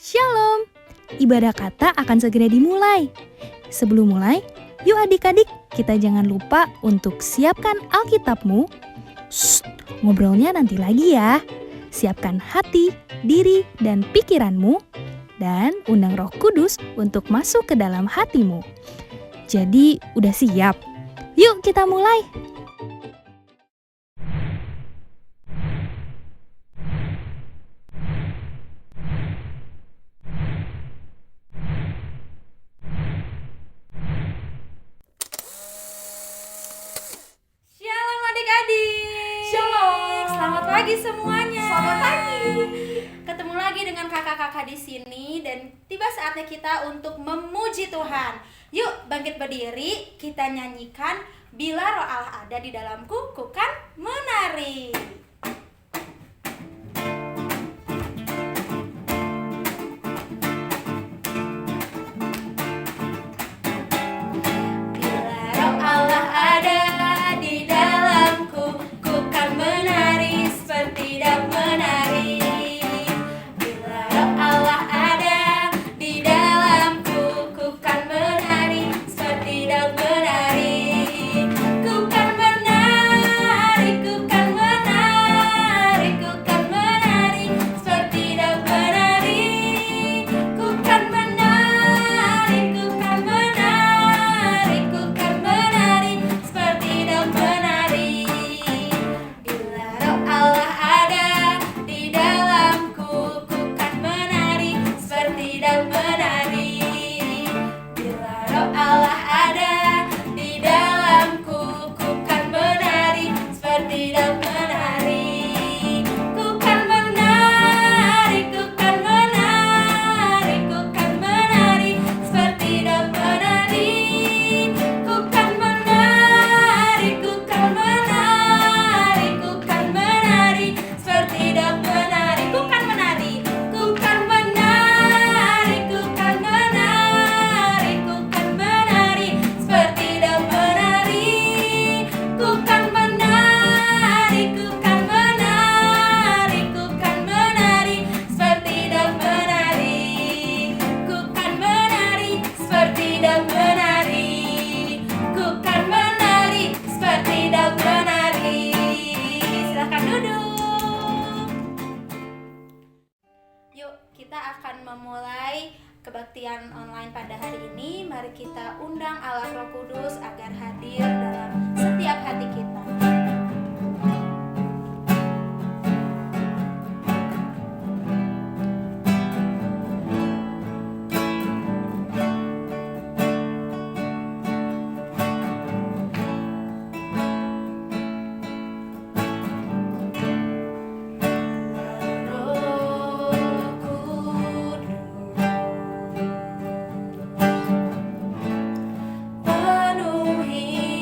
Shalom! Ibadah kata akan segera dimulai. Sebelum mulai, yuk adik-adik, kita jangan lupa untuk siapkan Alkitabmu. Shh, ngobrolnya nanti lagi ya. Siapkan hati, diri, dan pikiranmu. Dan undang Roh Kudus untuk masuk ke dalam hatimu. Jadi, udah siap? Yuk kita mulai! Shalom adik-adik. Shalom. Selamat pagi semuanya. Selamat pagi. Ketemu lagi dengan kakak-kakak di sini dan tiba saatnya kita untuk memuji Tuhan. Yuk bangkit berdiri, kita nyanyikan Bila Roh Allah ada di dalamku, ku kan menari. Bila Roh Allah ada di dalamku, ku kan menari seperti daun menari. Bila Roh Allah ada di dalamku, ku kan menari seperti daun menari. Ku kan menari, ku kan menari, ku kan menari seperti daun menari. Ku kan menari, ku kan menari, ku kan menari seperti daun menari. Bila Roh Allah ada di dalamku, ku kan menari seperti daun menari. Bila Roh Allah ada di dalamku, ku kan menari seperti daun menari. Ku kan menari, ku kan menari, ku kan menari seperti daun menari. Ku kan menari, ku kan menari, ku kan menari seperti daun menari. Ku kan menari, ku kan menari, ku kan menari, ku kan menari seperti daun menari. Ku kan menari, ku kan menari, ku kan menari seperti daun menari. Ku kan menari seperti daun menari. Ku kan menari seperti daun menari. Silakan duduk. Yuk, kita akan memulai kebaktian online pada hari ini. Mari kita undang Allah Roh Kudus agar hadir dalam setiap hati kita. Roh Kudus, penuhi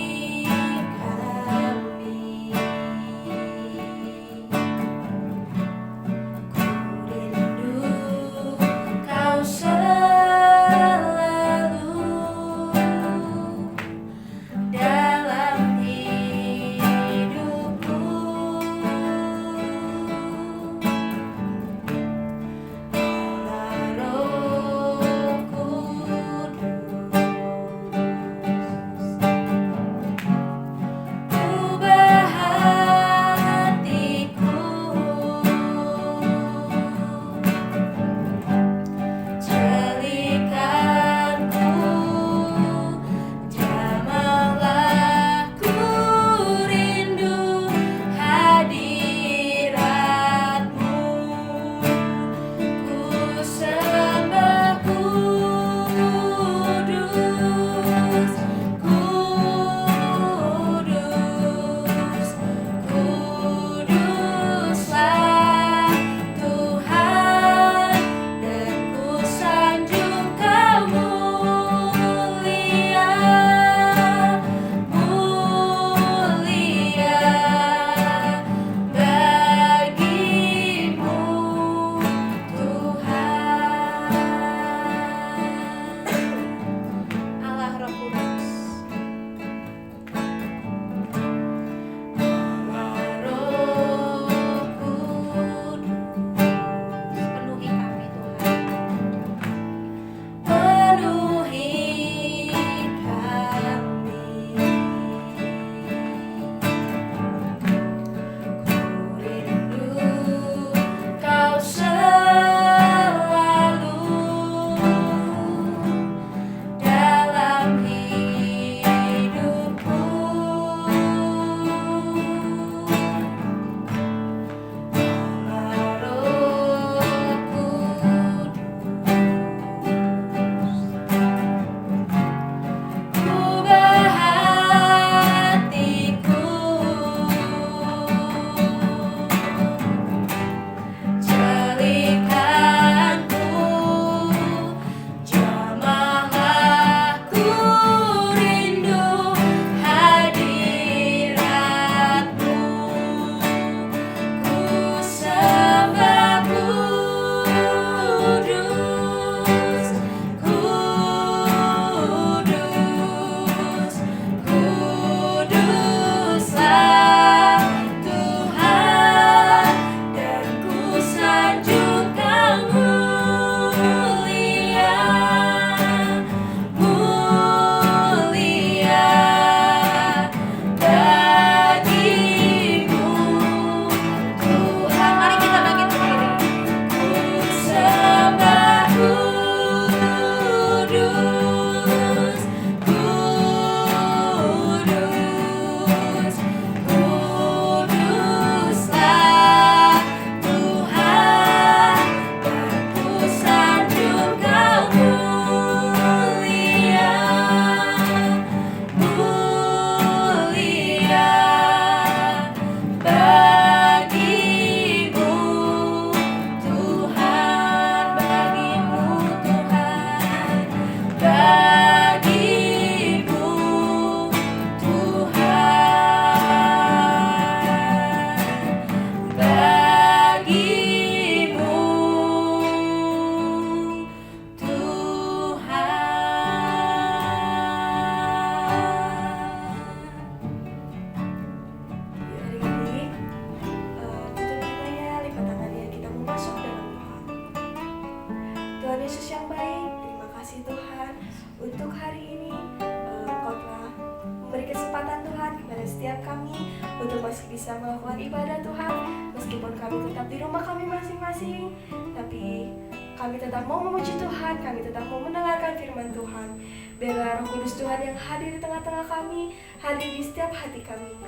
setiap kami untuk masih bisa melakukan ibadah Tuhan, meskipun kami tetap di rumah kami masing-masing, tapi kami tetap mau memuji Tuhan, kami tetap mau mendengarkan firman Tuhan. Biarlah Roh Kudus Tuhan yang hadir di tengah-tengah kami, hadir di setiap hati kami.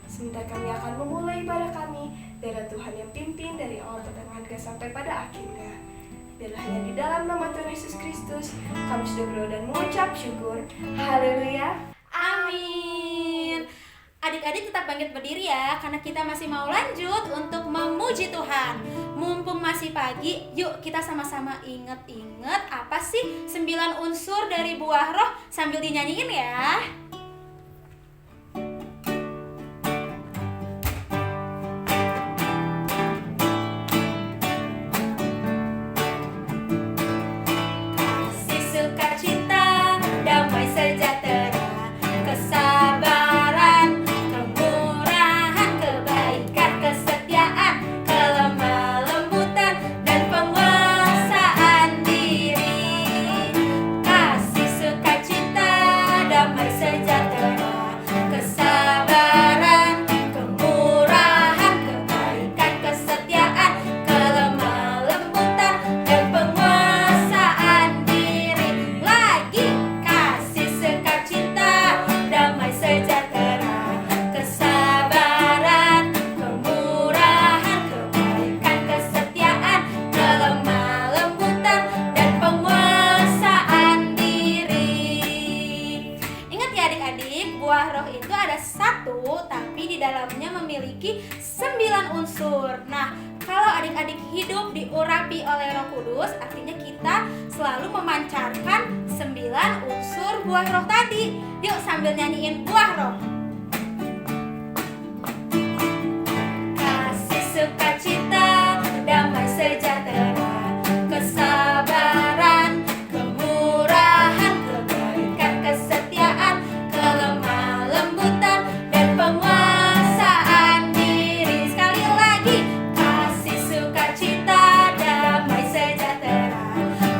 Sebentar kami akan memulai ibadah kami, biarlah Tuhan yang pimpin dari awal pertengahan sampai pada akhirnya. Biarlah hanya di dalam nama Tuhan Yesus Kristus kami sudah berdoa dan mengucap syukur. Haleluya. Amin. Adik-adik tetap bangkit berdiri ya, karena kita masih mau lanjut untuk memuji Tuhan. Mumpung masih pagi, yuk kita sama-sama inget-inget apa sih 9 unsur dari buah roh sambil dinyanyiin ya. Kasih, sukacita, damai sejahtera, kesabaran, kemurahan, kebaikan, kesetiaan, kelemah lembutan, dan penguasaan diri. Kasih, sukacita, damai sejahtera, kesabaran, kemurahan, kebaikan, kesetiaan, kelemah lembutan, dan penguasaan diri. Lagi, kasih, sukacita, damai sejahtera, kesabaran, kemurahan, kebaikan, kesetiaan, kelemah lembutan, dan penguasaan diri. Ingat ya adik-adik, buah roh itu ada satu, tapi di dalamnya memiliki 9 unsur. Nah, kalau adik-adik hidup diurapi oleh Roh Kudus, artinya kita selalu memancarkan 9 unsur buah roh tadi. Yuk sambil nyanyiin buah roh. Kasih, sukacita, damai sejahtera, kesabaran, kemurahan, kebaikan, kesetiaan, kelemah lembutan, dan penguasaan diri. Sekali lagi, kasih, sukacita, damai sejahtera,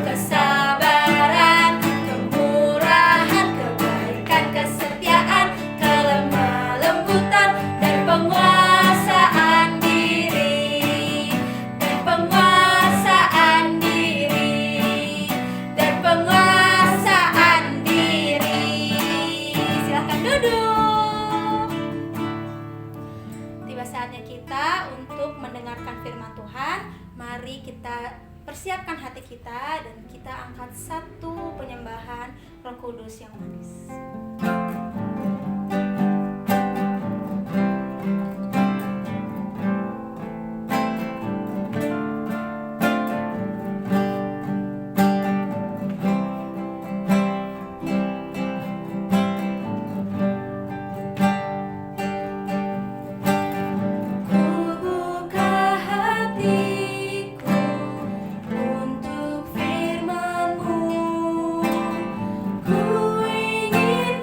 kesabaran, kemurahan, kebaikan, kesetiaan, kelemah lembutan, dan penguasaan diri. Dan penguasaan diri. Dan penguasaan diri. Silahkan duduk. Tiba saatnya kita untuk mendengarkan firman Tuhan. Mari kita persiapkan hati kita dan kita angkat satu penyembahan Roh Kudus yang manis. Ku buka hatiku untuk firman-Mu. Ku ingin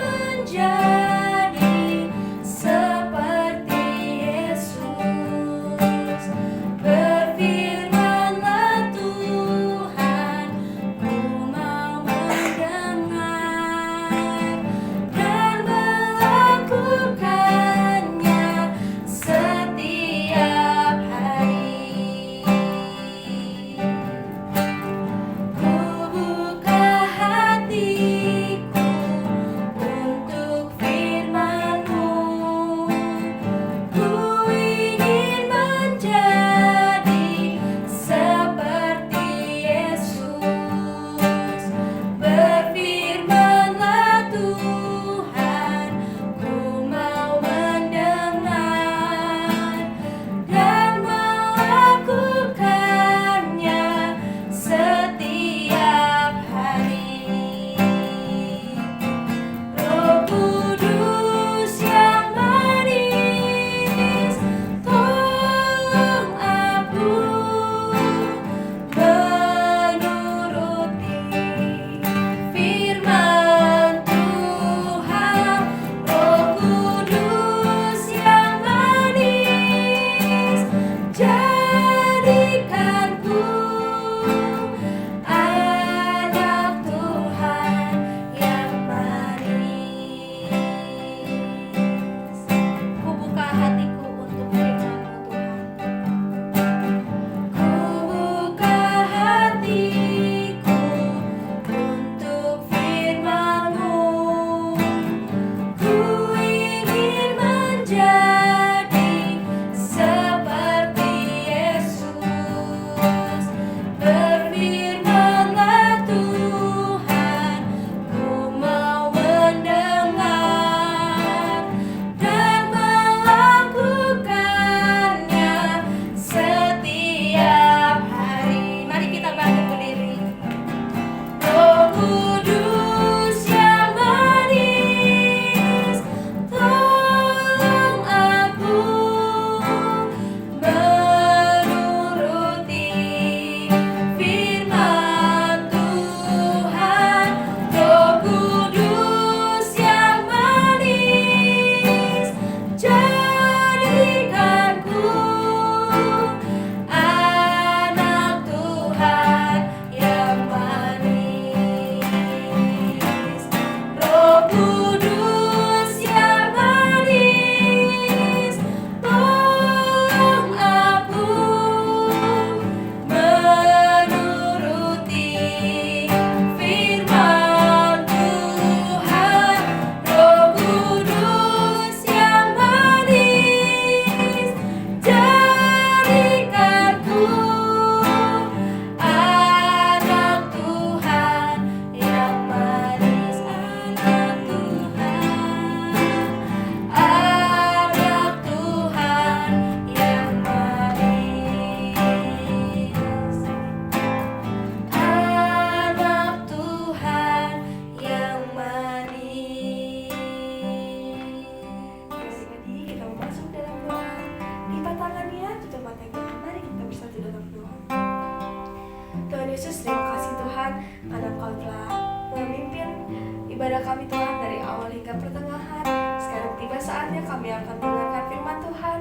kami Tuhan dari awal hingga pertengahan. Sekarang tiba saatnya kami akan mendengarkan firman Tuhan.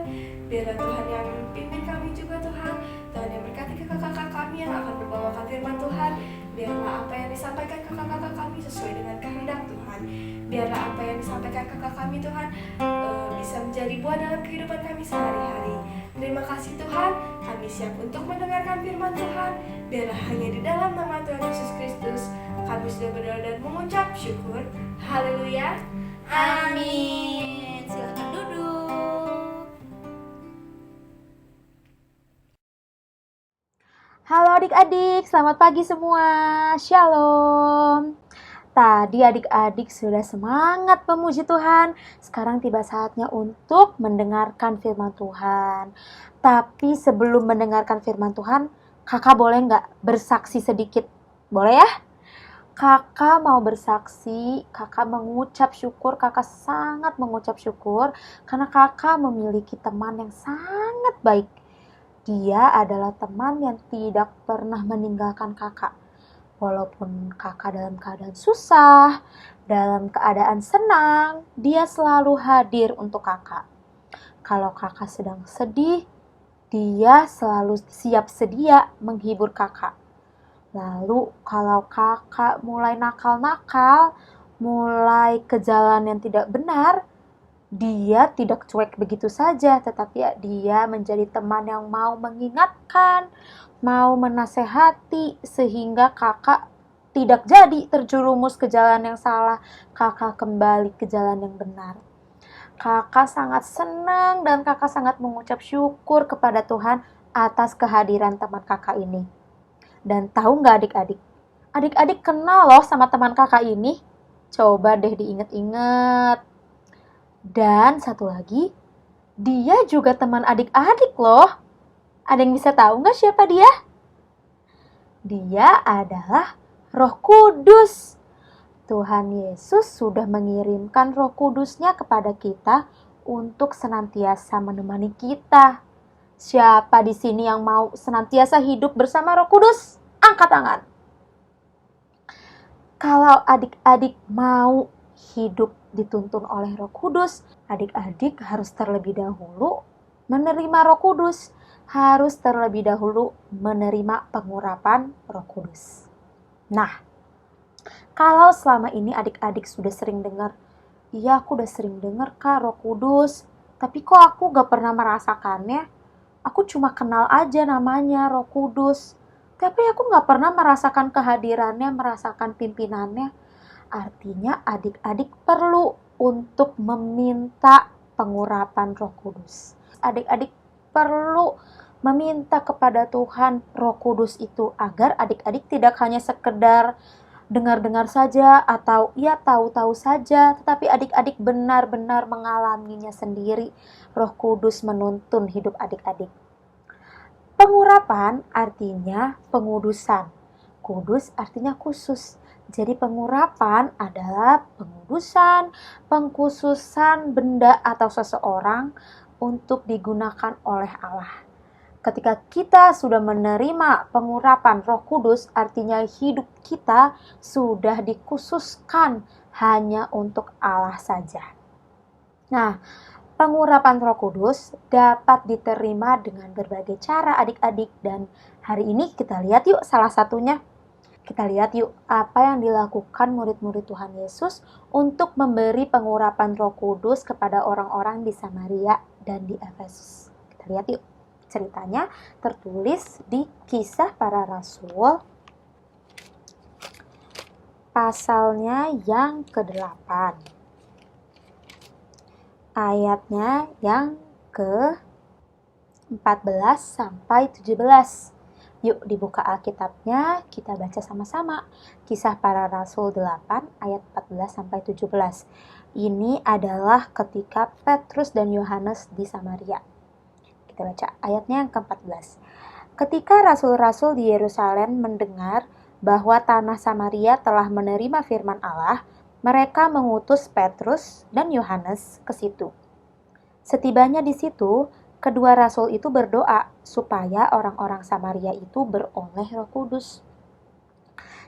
Biarlah Tuhan yang pimpin kami juga Tuhan. Tuhan yang berkati kakak-kakak kami yang akan membawakan firman Tuhan. Biarlah apa yang disampaikan kakak-kakak kami sesuai dengan kehendak Tuhan. Biarlah apa yang disampaikan kakak kami Tuhan bisa menjadi buah dalam kehidupan kami sehari-hari. Terima kasih Tuhan, kami siap untuk mendengarkan firman Tuhan. Biarlah hanya di dalam nama Tuhan Yesus Kristus kami sudah berdoa dan mengucap syukur. Haleluya. Amin. Silakan duduk. Halo adik-adik, selamat pagi semua. Shalom. Tadi adik-adik sudah semangat memuji Tuhan. Sekarang tiba saatnya untuk mendengarkan firman Tuhan. Tapi sebelum mendengarkan firman Tuhan, kakak boleh nggak bersaksi sedikit? Boleh ya? Kakak mau bersaksi, kakak mengucap syukur, kakak sangat mengucap syukur karena kakak memiliki teman yang sangat baik. Dia adalah teman yang tidak pernah meninggalkan kakak. Walaupun kakak dalam keadaan susah, dalam keadaan senang, dia selalu hadir untuk kakak. Kalau kakak sedang sedih, dia selalu siap sedia menghibur kakak. Lalu kalau kakak mulai nakal-nakal, mulai ke jalan yang tidak benar, dia tidak cuek begitu saja, tetapi dia menjadi teman yang mau mengingatkan, mau menasehati, sehingga kakak tidak jadi terjerumus ke jalan yang salah, kakak kembali ke jalan yang benar. Kakak sangat senang dan kakak sangat mengucap syukur kepada Tuhan atas kehadiran teman kakak ini. Dan tahu nggak adik-adik? Adik-adik kenal loh sama teman kakak ini. Coba deh diinget-inget. Dan satu lagi, dia juga teman adik-adik loh. Ada yang bisa tahu nggak siapa dia? Dia adalah Roh Kudus. Tuhan Yesus sudah mengirimkan Roh Kudusnya kepada kita untuk senantiasa menemani kita. Siapa di sini yang mau senantiasa hidup bersama Roh Kudus? Angkat tangan. Kalau adik-adik mau hidup dituntun oleh Roh Kudus, adik-adik harus terlebih dahulu menerima Roh Kudus, harus terlebih dahulu menerima pengurapan Roh Kudus. Nah, kalau selama ini adik-adik sudah sering dengar, iya aku udah sering dengar Kak Roh Kudus, tapi kok aku gak pernah merasakannya, aku cuma kenal aja namanya Roh Kudus, tapi aku gak pernah merasakan kehadirannya, merasakan pimpinannya. Artinya adik-adik perlu untuk meminta pengurapan Roh Kudus. Adik-adik perlu meminta kepada Tuhan Roh Kudus itu agar adik-adik tidak hanya sekedar dengar-dengar saja atau ya tahu-tahu saja, tetapi adik-adik benar-benar mengalaminya sendiri. Roh Kudus menuntun hidup adik-adik. Pengurapan artinya pengudusan. Kudus artinya khusus. Jadi pengurapan adalah pengudusan, pengkhususan benda atau seseorang untuk digunakan oleh Allah. Ketika kita sudah menerima pengurapan Roh Kudus, artinya hidup kita sudah dikhususkan hanya untuk Allah saja. Nah, pengurapan Roh Kudus dapat diterima dengan berbagai cara adik-adik, dan hari ini kita lihat yuk salah satunya. Kita lihat yuk apa yang dilakukan murid-murid Tuhan Yesus untuk memberi pengurapan Roh Kudus kepada orang-orang di Samaria dan di Efesus. Kita lihat yuk. Ceritanya tertulis di Kisah Para Rasul pasalnya yang ke-8. Ayatnya yang ke-14 sampai 17. Yuk dibuka Alkitabnya, kita baca sama-sama. Kisah Para Rasul 8 ayat 14 sampai 17. Ini adalah ketika Petrus dan Yohanes di Samaria. Kita baca ayatnya yang ke-14. Ketika rasul-rasul di Yerusalem mendengar bahwa tanah Samaria telah menerima firman Allah, mereka mengutus Petrus dan Yohanes ke situ. Setibanya di situ, kedua rasul itu berdoa supaya orang-orang Samaria itu beroleh Roh Kudus.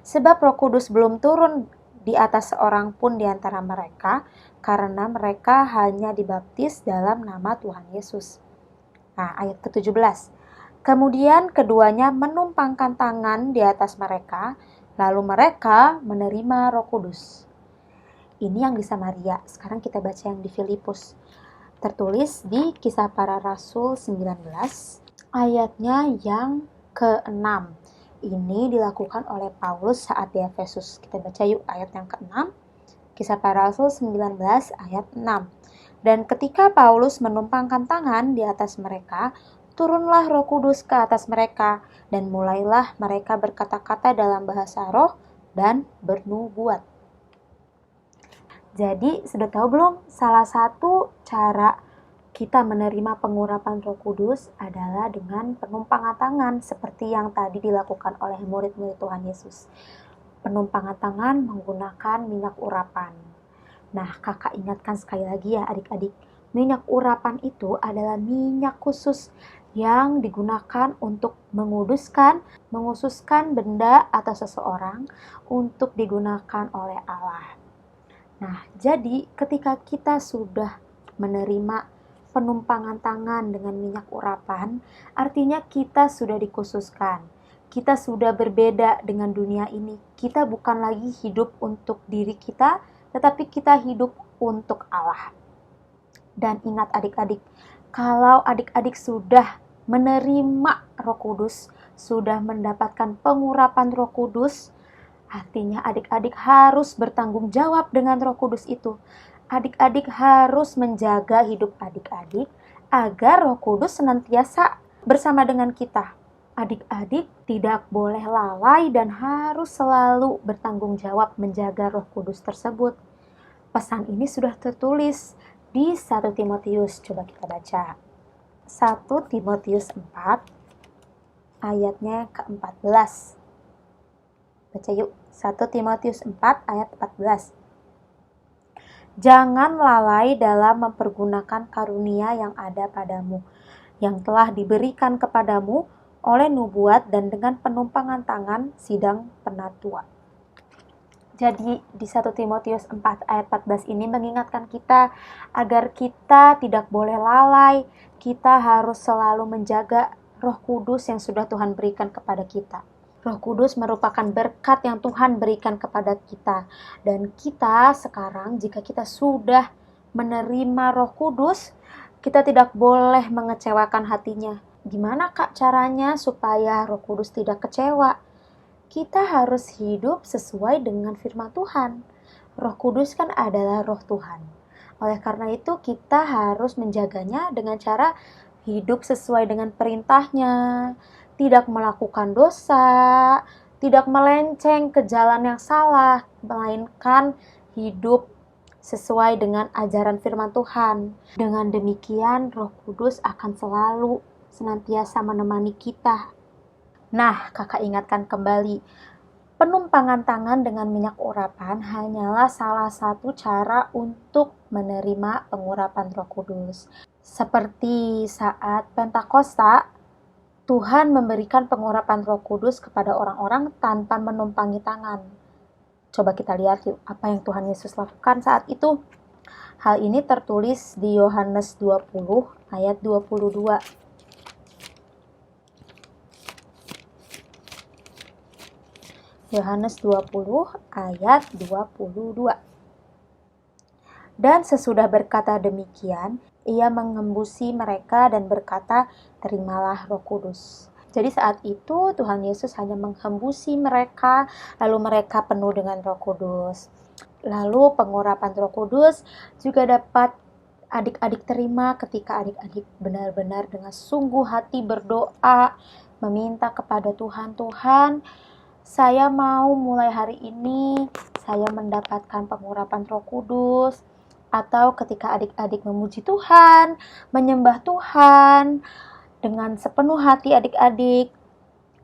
Sebab Roh Kudus belum turun di atas seorang pun di antara mereka, karena mereka hanya dibaptis dalam nama Tuhan Yesus. Nah, ayat ke-17. Kemudian keduanya menumpangkan tangan di atas mereka, lalu mereka menerima Roh Kudus. Ini yang di Samaria. Sekarang kita baca yang di Filipus. Tertulis di Kisah Para Rasul 19, ayatnya yang ke-6. Ini dilakukan oleh Paulus saat di Efesus. Kita baca yuk ayat yang ke-6. Kisah Para Rasul 19 ayat 6. Dan ketika Paulus menumpangkan tangan di atas mereka, turunlah Roh Kudus ke atas mereka, dan mulailah mereka berkata-kata dalam bahasa roh dan bernubuat. Jadi, sudah tahu belum? Salah satu cara kita menerima pengurapan Roh Kudus adalah dengan penumpangan tangan, seperti yang tadi dilakukan oleh murid-murid Tuhan Yesus. Penumpangan tangan menggunakan minyak urapan. Nah, kakak ingatkan sekali lagi ya adik-adik, minyak urapan itu adalah minyak khusus yang digunakan untuk menghususkan benda atau seseorang untuk digunakan oleh Allah. Nah, jadi ketika kita sudah menerima penumpangan tangan dengan minyak urapan, artinya kita sudah dikhususkan. Kita sudah berbeda dengan dunia ini. Kita bukan lagi hidup untuk diri kita, tetapi kita hidup untuk Allah. Dan ingat adik-adik, kalau adik-adik sudah menerima Roh Kudus, sudah mendapatkan pengurapan Roh Kudus, artinya adik-adik harus bertanggung jawab dengan Roh Kudus itu. Adik-adik harus menjaga hidup adik-adik agar Roh Kudus senantiasa bersama dengan kita. Adik-adik tidak boleh lalai dan harus selalu bertanggung jawab menjaga Roh Kudus tersebut. Pesan ini sudah tertulis di 1 Timotius. Coba kita baca. 1 Timotius 4 ayatnya ke-14. Baca yuk. 1 Timotius 4 ayat 14. Jangan lalai dalam mempergunakan karunia yang ada padamu, yang telah diberikan kepadamu oleh nubuat dan dengan penumpangan tangan sidang penatua. Jadi di 1 Timotius 4 ayat 14 ini mengingatkan kita agar kita tidak boleh lalai, kita harus selalu menjaga Roh Kudus yang sudah Tuhan berikan kepada kita. Roh Kudus merupakan berkat yang Tuhan berikan kepada kita. Dan kita sekarang jika kita sudah menerima Roh Kudus, kita tidak boleh mengecewakan hatinya. Gimana Kak caranya supaya Roh Kudus tidak kecewa? Kita harus hidup sesuai dengan firman Tuhan. Roh Kudus kan adalah Roh Tuhan. Oleh karena itu kita harus menjaganya dengan cara hidup sesuai dengan perintahnya, tidak melakukan dosa, tidak melenceng ke jalan yang salah, melainkan hidup sesuai dengan ajaran firman Tuhan. Dengan demikian Roh Kudus akan selalu senantiasa menemani kita. Nah, kakak ingatkan kembali, penumpangan tangan dengan minyak urapan hanyalah salah satu cara untuk menerima pengurapan Roh Kudus. Seperti saat Pentakosta, Tuhan memberikan pengurapan Roh Kudus kepada orang-orang tanpa menumpangi tangan. Coba kita lihat yuk apa yang Tuhan Yesus lakukan saat itu. Hal ini tertulis di Yohanes 20 ayat 22. Yohanes 20 ayat 22. Dan sesudah berkata demikian, ia mengembusi mereka dan berkata, terimalah Roh Kudus. Jadi saat itu Tuhan Yesus hanya menghembusi mereka, lalu mereka penuh dengan Roh Kudus. Lalu pengurapan Roh Kudus juga dapat adik-adik terima ketika adik-adik benar-benar dengan sungguh hati berdoa, meminta kepada Tuhan, Tuhan, saya mau mulai hari ini, saya mendapatkan pengurapan Roh Kudus. Atau ketika adik-adik memuji Tuhan, menyembah Tuhan, dengan sepenuh hati adik-adik,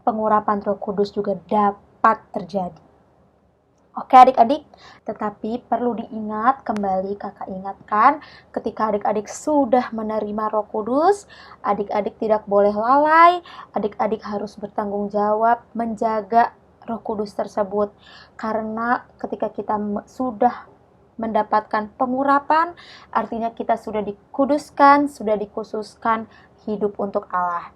pengurapan Roh Kudus juga dapat terjadi. Oke adik-adik, tetapi perlu diingat kembali kakak ingatkan, ketika adik-adik sudah menerima Roh Kudus, adik-adik tidak boleh lalai, adik-adik harus bertanggung jawab menjaga Roh Kudus tersebut. Karena ketika kita sudah mendapatkan pengurapan, artinya kita sudah dikuduskan, sudah dikhususkan hidup untuk Allah.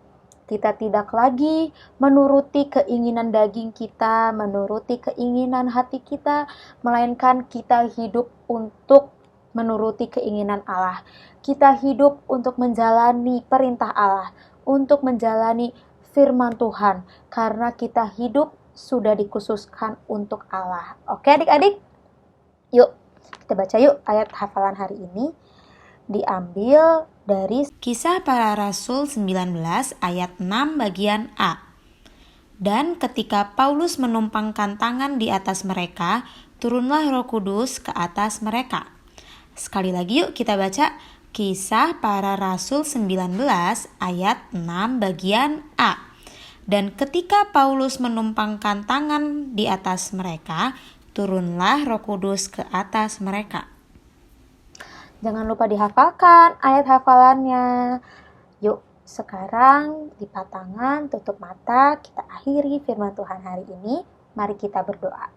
Kita tidak lagi menuruti keinginan daging kita, menuruti keinginan hati kita, melainkan kita hidup untuk menuruti keinginan Allah. Kita hidup untuk menjalani perintah Allah, untuk menjalani firman Tuhan, karena kita hidup sudah dikhususkan untuk Allah. Oke adik-adik? Yuk, kita baca yuk ayat hafalan hari ini. Diambil dari Kisah Para Rasul 19 ayat 6 bagian A. Dan ketika Paulus menumpangkan tangan di atas mereka, turunlah Roh Kudus ke atas mereka. Sekali lagi yuk kita baca Kisah Para Rasul 19 ayat 6 bagian A. Dan ketika Paulus menumpangkan tangan di atas mereka, turunlah Roh Kudus ke atas mereka. Jangan lupa dihafalkan ayat hafalannya. Yuk, sekarang lipat tangan, tutup mata, kita akhiri firman Tuhan hari ini. Mari kita berdoa.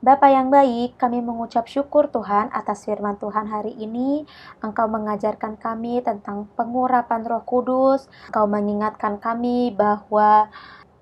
Bapa yang baik, kami mengucap syukur Tuhan atas firman Tuhan hari ini. Engkau mengajarkan kami tentang pengurapan Roh Kudus. Engkau mengingatkan kami bahwa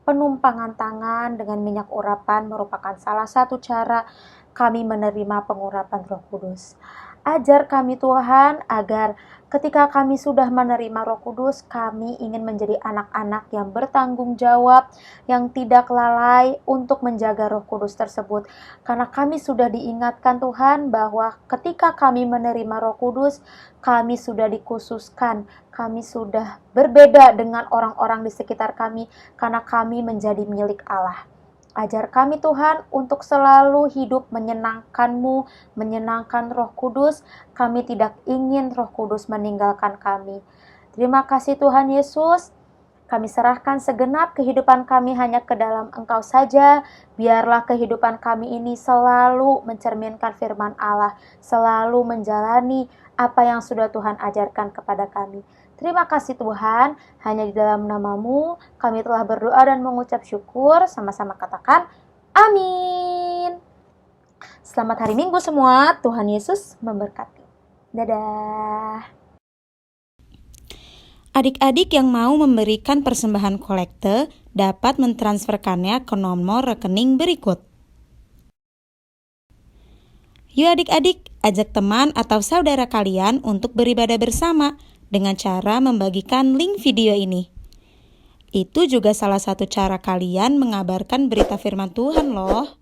penumpangan tangan dengan minyak urapan merupakan salah satu cara kami menerima pengurapan Roh Kudus. Ajar kami Tuhan agar ketika kami sudah menerima Roh Kudus, kami ingin menjadi anak-anak yang bertanggung jawab, yang tidak lalai untuk menjaga Roh Kudus tersebut. Karena kami sudah diingatkan Tuhan bahwa ketika kami menerima Roh Kudus, kami sudah dikhususkan, kami sudah berbeda dengan orang-orang di sekitar kami karena kami menjadi milik Allah. Ajar kami Tuhan untuk selalu hidup menyenangkan-Mu, menyenangkan Roh Kudus. Kami tidak ingin Roh Kudus meninggalkan kami. Terima kasih Tuhan Yesus. Kami serahkan segenap kehidupan kami hanya ke dalam Engkau saja. Biarlah kehidupan kami ini selalu mencerminkan firman Allah, selalu menjalani apa yang sudah Tuhan ajarkan kepada kami. Terima kasih Tuhan, hanya di dalam nama-Mu kami telah berdoa dan mengucap syukur. Sama-sama katakan, amin. Selamat hari Minggu semua, Tuhan Yesus memberkati. Dadah. Adik-adik yang mau memberikan persembahan kolekte dapat mentransferkannya ke nomor rekening berikut. Yuk adik-adik, ajak teman atau saudara kalian untuk beribadah bersama dengan cara membagikan link video ini. Itu juga salah satu cara kalian mengabarkan berita firman Tuhan loh.